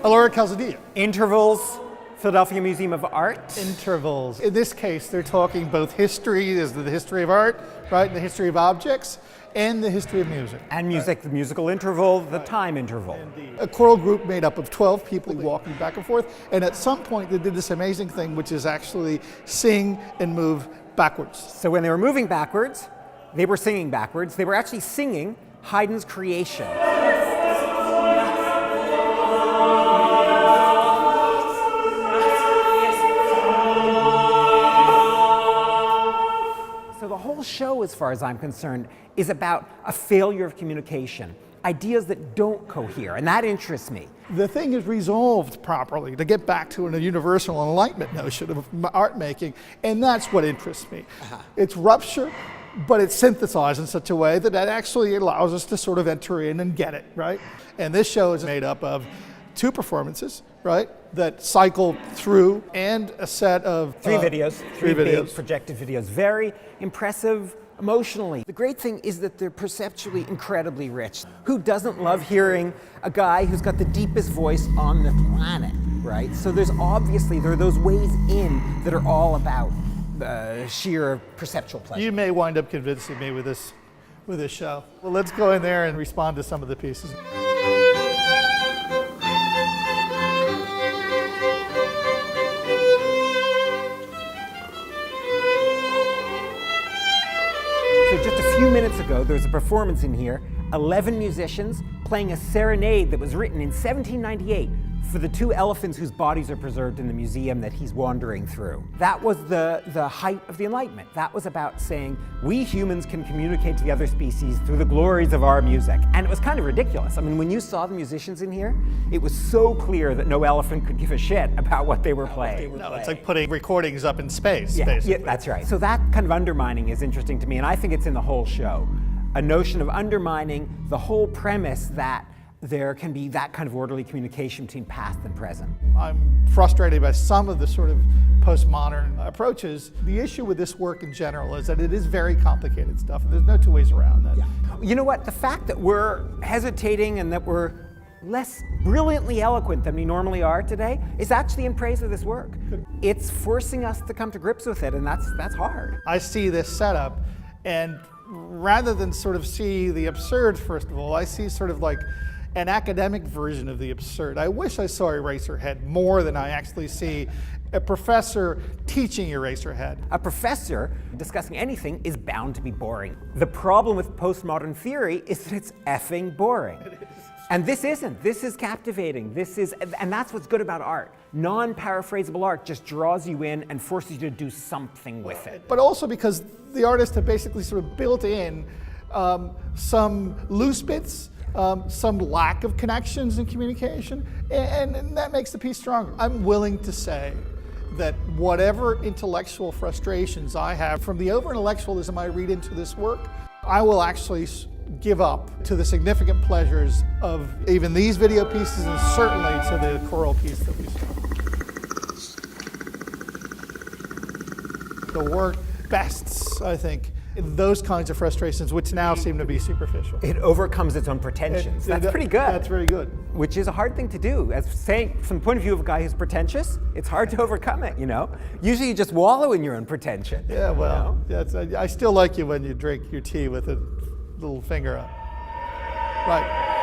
Allora And Calzadilla. Intervals, Philadelphia Museum of Art. Intervals. In this case, they're talking both history, there's the history of art, right, the history of objects, and the history of music. And music, the musical interval, the time interval. Indeed. A choral group made up of 12 people walking back and forth, and at some point they did this amazing thing, which is actually sing and move backwards. So when they were moving backwards, they were singing backwards. They were actually singing Haydn's Creation. So the whole show, as far as I'm concerned, is about a failure of communication, ideas that don't cohere, and that interests me. The thing is resolved properly to get back to a universal enlightenment notion of art making, and that's what interests me. It's rupture, but it's synthesized in such a way that actually allows us to sort of enter in and get it, right? And this show is made up of 2 performances, right, that cycle through, and a set of three videos, three big projected videos, very impressive emotionally. The great thing is that they're perceptually incredibly rich. Who doesn't love hearing a guy who's got the deepest voice on the planet, right? So there are those ways in that are all about sheer perceptual pleasure. You may wind up convincing me with this show. Well, let's go in there and respond to some of the pieces. So just a few minutes ago, there was a performance in here, 11 musicians playing a serenade that was written in 1798 for the 2 elephants whose bodies are preserved in the museum that he's wandering through. That was the height of the Enlightenment. That was about saying, we humans can communicate to the other species through the glories of our music. And it was kind of ridiculous. I mean, when you saw the musicians in here, it was so clear that no elephant could give a shit about what they were playing. No, it's like putting recordings up in space, basically. Yeah, that's right. So that kind of undermining is interesting to me, and I think it's in the whole show. A notion of undermining the whole premise that there can be that kind of orderly communication between past and present. I'm frustrated by some of the sort of postmodern approaches. The issue with this work in general is that it is very complicated stuff, and there's no 2 ways around that. Yeah. You know what? The fact that we're hesitating and that we're less brilliantly eloquent than we normally are today is actually in praise of this work. It's forcing us to come to grips with it, and that's hard. I see this setup, and rather than sort of see the absurd, first of all, I see sort of like an academic version of the absurd. I wish I saw Eraserhead more than I actually see a professor teaching Eraserhead. A professor discussing anything is bound to be boring. The problem with postmodern theory is that it's effing boring. It is. And this isn't. This is captivating. And that's what's good about art. Non-paraphrasable art just draws you in and forces you to do something with it. But also because the artists have basically sort of built in some loose bits, some lack of connections and communication, and that makes the piece stronger. I'm willing to say that whatever intellectual frustrations I have from the over-intellectualism I read into this work, I will actually give up to the significant pleasures of even these video pieces, and certainly to the choral piece that we saw. The work bests, I think, those kinds of frustrations, which now seem to be superficial. It overcomes its own pretensions. That's pretty good. That's very good. Which is a hard thing to do. As saying, from the point of view of a guy who's pretentious, it's hard to overcome it, you know? Usually you just wallow in your own pretension. Yeah, well, I still like you when you drink your tea with a little finger up. Right.